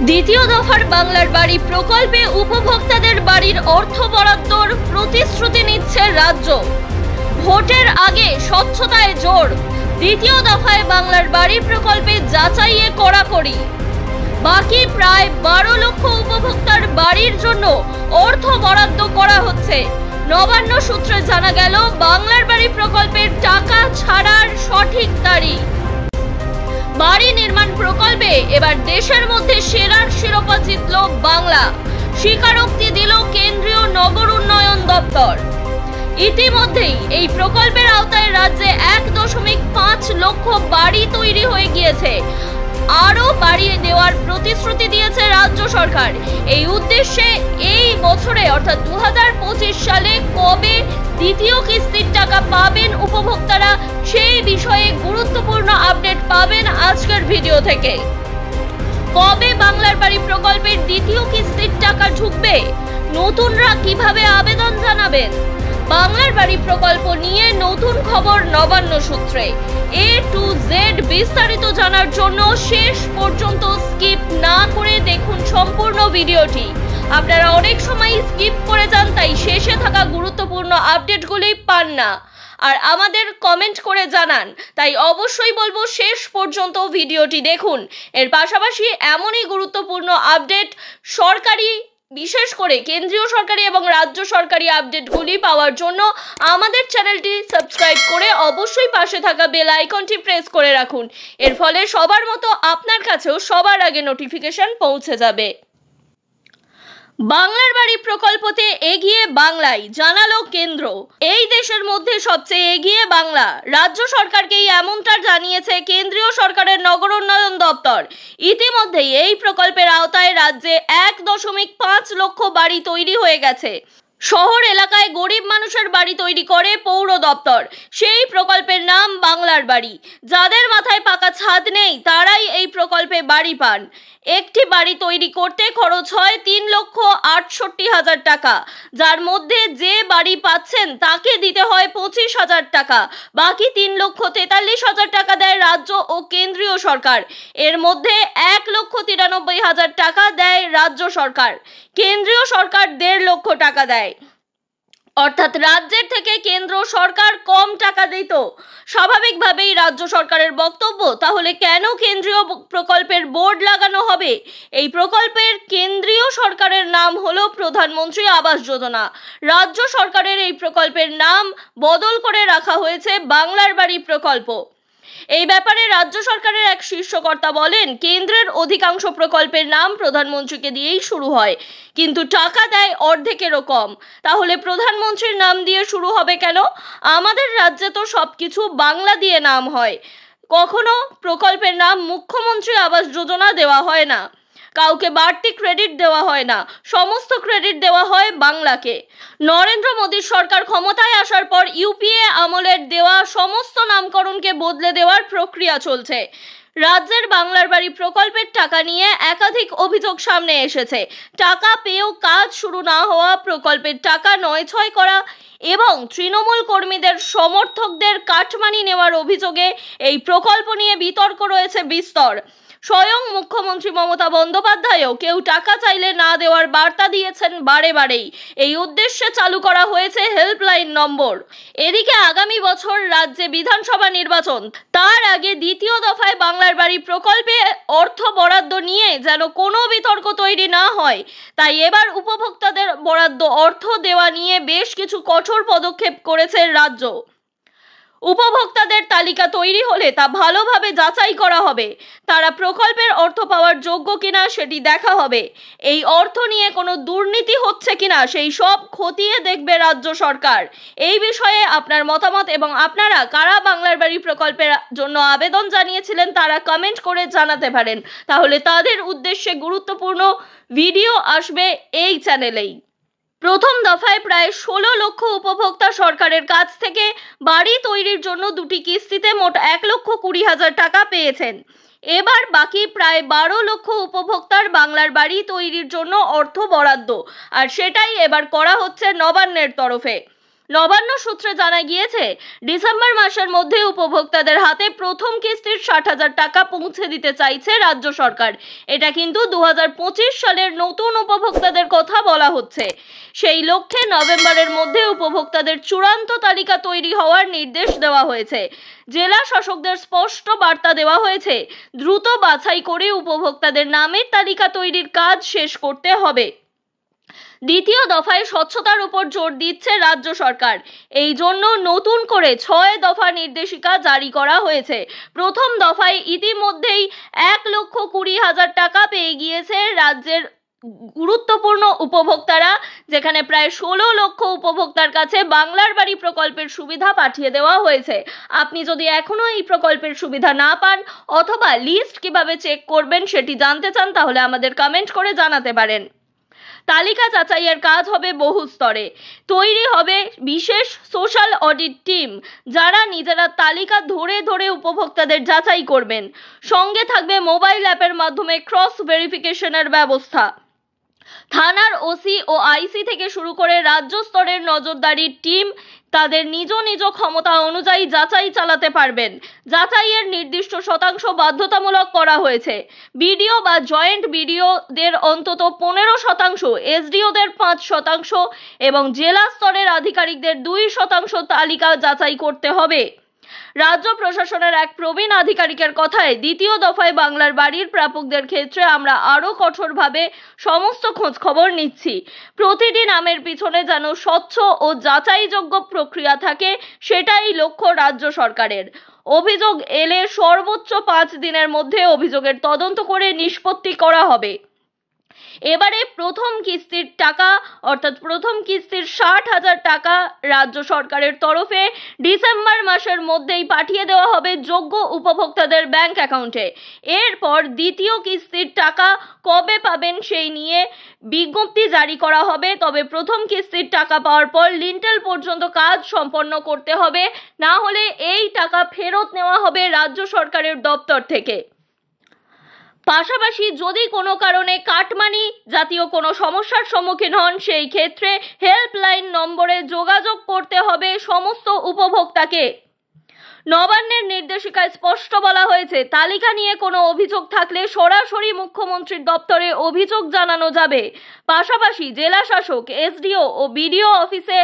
দ্বিতীয় দফার বাংলার বাড়ি প্রকল্পে উপভোক্তাদের বাড়ির অর্থ বরাদ্দর প্রতিশ্রুতি নিচ্ছে রাজ্য। ভোটের আগে স্বচ্ছতায় জোর। দ্বিতীয় দফায় বাংলার বাড়ি প্রকল্পে যাচাইয়ে কড়াকড়ি। বাকি প্রায় 12 লক্ষ উপভোক্তার বাড়ির জন্য অর্থ বরাদ্দ করা হচ্ছে। নবান্ন সূত্রে জানা গেল, বাংলার বাড়ি প্রকল্পের টাকা ছাড়ার সঠিক তারিখ। বাড়ি নির্মাণ প্রকল্পে এবার দেশের মধ্যে সেরার শিরোপা জিতল বাংলা, স্বীকারোক্তি দিল কেন্দ্রীয় নগর উন্নয়ন দপ্তর। ইতিমধ্যেই এই প্রকল্পের আওতায় রাজ্যে 1.5 লক্ষ বাড়ি তৈরি হয়ে গিয়েছে। আরও বাড়িয়ে দেওয়ার প্রতিশ্রুতি দিয়েছে রাজ্য সরকার। এই উদ্দেশ্যে এই বছরে অর্থাৎ 2025 সালে কবে দ্বিতীয় কিস্তির টাকা পাবেন উপভোক্তারা, সেই বিষয়ে গুরুত্বপূর্ণ আপডেট পাবেন আজকের ভিডিও থেকে। কবে বাংলার বাড়ি প্রকল্পের দ্বিতীয় কিস্তির টাকা ঢুকবে, নতুনরা কিভাবে আবেদন জানাবেন, বাংলার বাড়ি প্রকল্প নিয়ে নতুন খবর নবান্ন সূত্রে। A to Z বিস্তারিত জানার জন্য শেষ পর্যন্ত স্কিপ না করে দেখুন সম্পূর্ণ ভিডিওটি। আপনারা অনেক সময় স্কিপ করে যান, তাই শেষে থাকা গুরুত্বপূর্ণ আপডেটগুলি পান না আর আমাদের কমেন্ট করে জানান। তাই অবশ্যই বলবো শেষ পর্যন্ত ভিডিওটি দেখুন। এর পাশাপাশি এমনই গুরুত্বপূর্ণ আপডেট, সরকারি বিশেষ করে কেন্দ্রীয় সরকারি এবং রাজ্য সরকারি আপডেটগুলি পাওয়ার জন্য আমাদের চ্যানেলটি সাবস্ক্রাইব করে অবশ্যই পাশে থাকা বেল আইকনটি প্রেস করে রাখুন। এর ফলে সবার মতো আপনার কাছেও সবার আগে নোটিফিকেশন পৌঁছে যাবে। বাংলার বাড়ি প্রকল্পতে এগিয়ে বাংলাই, জানালো কেন্দ্র। এই দেশের মধ্যে সবচেয়ে এগিয়ে বাংলা। রাজ্য সরকারকেই এমনটা জানিয়েছে কেন্দ্রীয় সরকারের নগর উন্নয়ন দপ্তর। ইতিমধ্যেই এই প্রকল্পের আওতায় রাজ্যে 1.5 লক্ষ বাড়ি তৈরি হয়ে গেছে। শহর এলাকায় গরিব মানুষের বাড়ি তৈরি করে পৌর দপ্তর। সেই প্রকল্পের নাম বাংলার বাড়ি। যাদের মাথায় পাকা ছাদ নেই তারাই এই প্রকল্পে বাড়ি পান। একটি বাড়ি তৈরি করতে খরচ হয় 3,68,000 টাকা, যার মধ্যে যে বাড়ি পাচ্ছেন তাকে দিতে হয় 25,000 টাকা। বাকি 3,43,000 টাকা দেয় রাজ্য ও কেন্দ্রীয় সরকার। এর মধ্যে 1,93,000 টাকা দেয় রাজ্য সরকার। কেন্দ্রীয় সরকার 1.5 লক্ষ টাকা দেয়। অর্থাৎ রাজ্যের থেকে কেন্দ্র সরকার কম টাকা দিত। স্বাভাবিকভাবেই রাজ্য সরকারের বক্তব্য, তাহলে কেন কেন্দ্রীয় প্রকল্পের বোর্ড লাগানো হবে? এই প্রকল্পের কেন্দ্রীয় সরকারের নাম হলো প্রধানমন্ত্রী আবাস যোজনা। রাজ্য সরকারের এই প্রকল্পের নাম বদল করে রাখা হয়েছে বাংলার বাড়ি প্রকল্প। এই ব্যাপারে রাজ্য সরকারের এক শীর্ষকর্তা বলেন, কেন্দ্রের অধিকাংশ প্রকল্পের নাম প্রধানমন্ত্রীকে দিয়েই শুরু হয়, কিন্তু টাকা দেয় অর্ধেকেরও কম। তাহলে প্রধানমন্ত্রীর নাম দিয়ে শুরু হবে কেন? আমাদের রাজ্যে তো সবকিছু বাংলা দিয়ে নাম হয়। কখনো প্রকল্পের নাম মুখ্যমন্ত্রী আবাস যোজনা দেওয়া হয় না। কাউকে বাড়তি ক্রেডিট দেওয়া হয় না, সমস্ত ক্রেডিট দেওয়া হয় বাংলাকে। নরেন্দ্র মোদীর সরকার ক্ষমতায় আসার পর ইউপিএ আমলের দেওয়া সমস্ত নামকরণকে বদলে দেওয়ার প্রক্রিয়া চলছে। রাজ্যের বাংলার বাড়ি প্রকল্পের টাকা নিয়ে একাধিক অভিযোগ সামনে এসেছে। টাকা পেয়েও কাজ শুরু না হওয়া, প্রকল্পের টাকা নয়ছয় করা এবং তৃণমূল কর্মীদের সমর্থকদের কাটমানি নেওয়ার অভিযোগে এই প্রকল্প নিয়ে বিতর্ক রয়েছে বিস্তর। স্বয়ং মুখ্যমন্ত্রী মমতা বন্দ্যোপাধ্যায়ও কেউ টাকা চাইলে না দেওয়ার বার্তা দিয়েছেন বারে বারেই। এই উদ্দেশ্যে চালু করা হয়েছে হেল্পলাইন নম্বর। এদিকে আগামী বছর রাজ্যে বিধানসভা নির্বাচন, তার আগে দ্বিতীয় দফায় বাংলার বাড়ি প্রকল্পে অর্থ বরাদ্দ নিয়ে যেন কোনো বিতর্ক তৈরি না হয়, তাই এবার উপভোক্তাদের বরাদ্দ অর্থ দেওয়া নিয়ে বেশ কিছু কঠোর পদক্ষেপ করেছে রাজ্য। উপভোক্তাদের তালিকা তৈরি হলে তা ভালোভাবে যাচাই করা হবে। তারা প্রকল্পের অর্থ পাওয়ার যোগ্য কিনা সেটি দেখা হবে। এই অর্থ নিয়ে কোনো দুর্নীতি হচ্ছে কিনা সেই সব খতিয়ে দেখবে রাজ্য সরকার। এই বিষয়ে আপনার মতামত এবং আপনারা কারা বাংলার বাড়ি প্রকল্পের জন্য আবেদন জানিয়েছিলেন তারা কমেন্ট করে জানাতে পারেন। তাহলে তাদের উদ্দেশ্যে গুরুত্বপূর্ণ ভিডিও আসবে এই চ্যানেলেই। প্রথম দফায় প্রায় 16 লক্ষ উপভোক্তা সরকারের কাছ থেকে বাড়ি তৈরির জন্য 2টি কিস্তিতে মোট 1,20,000 টাকা পেয়েছেন। এবার বাকি প্রায় 12 লক্ষ উপভোক্তার বাংলার বাড়ি তৈরির জন্য অর্থ বরাদ্দ, আর সেটাই এবার করা হচ্ছে নবান্নের তরফে। নবান্ন সূত্রে জানা গিয়েছে, ডিসেম্বর মাসের মধ্যে উপভোক্তাদের হাতে প্রথম কিস্তির 60,000 টাকা পৌঁছে দিতে চাইছে রাজ্য সরকার। এটা কিন্তু 2025 সালের নতুন উপভোক্তাদের কথা বলা হচ্ছে। সেই লক্ষ্যে নভেম্বরের মধ্যে উপভোক্তাদের চূড়ান্ত তালিকা তৈরি হওয়ার নির্দেশ দেওয়া হয়েছে। জেলা শাসকদের স্পষ্ট বার্তা দেওয়া হয়েছে, দ্রুত বাছাই করে উপভোক্তাদের নামের তালিকা তৈরির কাজ শেষ করতে হবে। দ্বিতীয় দফায় স্বচ্ছতার উপর জোর দিচ্ছে রাজ্য সরকার। এই জন্য নতুন করে 6 দফা নির্দেশিকা জারি করা হয়েছে। প্রথম দফায় ইতিমধ্যেই 1,20,000 টাকা পেয়ে গিয়েছে রাজ্যের গুরুত্বপূর্ণ উপভোক্তারা, যেখানে প্রায় 16 লক্ষ উপভোক্তার কাছে বাংলার বাড়ি প্রকল্পের সুবিধা পাঠিয়ে দেওয়া হয়েছে। আপনি যদি এখনো এই প্রকল্পের সুবিধা না পান অথবা লিস্ট কিভাবে চেক করবেন সেটি জানতে চান, তাহলে আমাদের কমেন্ট করে জানাতে পারেন। তালিকা যাচাইয়ের কাজ হবে বহু স্তরে। তৈরি হবে বিশেষ সোশ্যাল অডিট টিম, যারা নিজেরা তালিকা ধরে ধরে উপভোক্তাদের যাচাই করবেন। সঙ্গে থাকবে মোবাইল অ্যাপের মাধ্যমে ক্রস ভেরিফিকেশনের ব্যবস্থা। থানার ওসি ও আইসি থেকে শুরু করে রাজ্য স্তরের নজরদারি টিম তাদের নিজ নিজ ক্ষমতা অনুযায়ী যাচাই চালাতে পারবেন। যাচাইয়ের নির্দিষ্ট শতাংশ বাধ্যতামূলক করা হয়েছে। বিডিও বা জয়েন্ট বিডিওদের অন্তত 15%, এসডিওদের 5% এবং জেলা স্তরের আধিকারিকদের 2% তালিকা যাচাই করতে হবে। রাজ্য প্রশাসনের এক প্রবীণ আধিকারিকের কথায়, দ্বিতীয় দফায় বাংলার বাড়ির প্রাপকদের ক্ষেত্রে আমরা আরও কঠোরভাবে সমস্ত খোঁজ খবর নিচ্ছি। প্রতিটি নামের পিছনে যেন স্বচ্ছ ও যাচাইযোগ্য প্রক্রিয়া থাকে, সেটাই লক্ষ্য রাজ্য সরকারের। অভিযোগ এলে সর্বোচ্চ 5 দিনের মধ্যে অভিযোগের তদন্ত করে নিষ্পত্তি করা হবে। এবারে প্রথম কিস্তির টাকা অর্থাৎ প্রথম কিস্তির 60,000 টাকা রাজ্য সরকারের তরফে ডিসেম্বর মাসের মধ্যেই পাঠিয়ে দেওয়া হবে যোগ্য উপভোক্তাদের ব্যাংক অ্যাকাউন্টে। এরপর দ্বিতীয় কিস্তির টাকা কবে পাবেন সেই নিয়ে বিজ্ঞপ্তি জারি করা হবে। তবে প্রথম কিস্তির টাকা পাওয়ার পর লিন্টেল পর্যন্ত কাজ সম্পন্ন করতে হবে, না হলে এই টাকা ফেরত নেওয়া হবে রাজ্য সরকারের দপ্তর থেকে। পাশাপাশি যদি কোনো কারণে কাটমানি জাতীয় কোনো সমস্যার সম্মুখীন হন, সেই ক্ষেত্রে হেল্পলাইন নম্বরে যোগাযোগ করতে হবে সমস্ত উপভোক্তাকে। নবান্নের নির্দেশিকায় স্পষ্ট বলা হয়েছে, তালিকা নিয়ে কোনো অভিযোগ থাকলে সরাসরি মুখ্যমন্ত্রীর দপ্তরে অভিযোগ জানানো যাবে। পাশাপাশি জেলা শাসক, এসডিও ও বিডিও অফিসে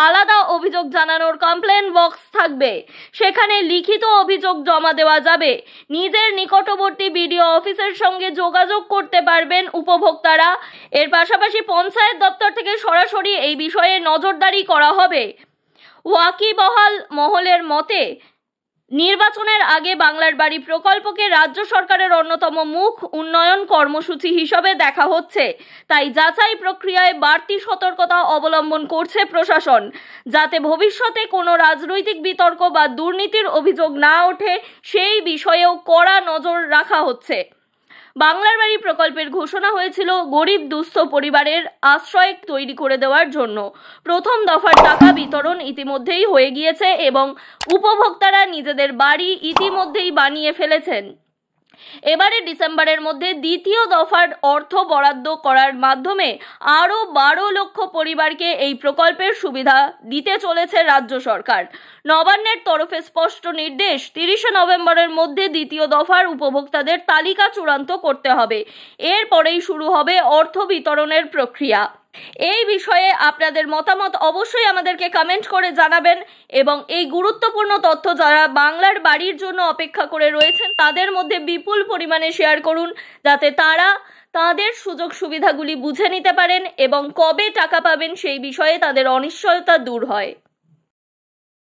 আলাদা অভিযোগ জানানোর কমপ্লেন বক্স থাকবে, সেখানে লিখিত অভিযোগ জমা দেওয়া যাবে। নিজের নিকটবর্তী বিডিও অফিসের সঙ্গে যোগাযোগ করতে পারবেন উপভোক্তারা। এর পাশাপাশি পঞ্চায়েত দপ্তর থেকে সরাসরি এই বিষয়ে নজরদারি করা হবে। ওয়াকিবহাল মহলের মতে, নির্বাচনের আগে বাংলার বাড়ি প্রকল্পকে রাজ্য সরকারের অন্যতম মুখ উন্নয়ন কর্মসূচি হিসেবে দেখা হচ্ছে। তাই যাচাই প্রক্রিয়ায় বাড়তি সতর্কতা অবলম্বন করছে প্রশাসন, যাতে ভবিষ্যতে কোনো রাজনৈতিক বিতর্ক বা দুর্নীতির অভিযোগ না ওঠে, সেই বিষয়েও কড়া নজর রাখা হচ্ছে। বাংলার বাড়ি প্রকল্পের ঘোষণা হয়েছিল গরিব দুস্থ পরিবারের আশ্রয় তৈরি করে দেওয়ার জন্য। প্রথম দফার টাকা বিতরণ ইতিমধ্যেই হয়ে গিয়েছে এবং উপভোক্তারা নিজেদের বাড়ি ইতিমধ্যেই বানিয়ে ফেলেছেন। এবারে ডিসেম্বরের মধ্যে দ্বিতীয় দফার অর্থ বরাদ্দ করার মাধ্যমে আরও 12 লক্ষ পরিবারকে এই প্রকল্পের সুবিধা দিতে চলেছে রাজ্য সরকার। নবান্নের তরফে স্পষ্ট নির্দেশ, 30 নভেম্বরের মধ্যে দ্বিতীয় দফার উপভোক্তাদের তালিকা চূড়ান্ত করতে হবে। এরপরেই শুরু হবে অর্থ বিতরণের প্রক্রিয়া। এই বিষয়ে আপনাদের মতামত অবশ্যই আমাদেরকে কমেন্ট করে জানাবেন এবং এই গুরুত্বপূর্ণ তথ্য যারা বাংলার বাড়ির জন্য অপেক্ষা করে রয়েছেন তাদের মধ্যে বিপুল পরিমাণে শেয়ার করুন, যাতে তারা তাদের সুযোগ সুবিধাগুলি বুঝে নিতে পারেন এবং কবে টাকা পাবেন সেই বিষয়ে তাদের অনিশ্চয়তা দূর হয়।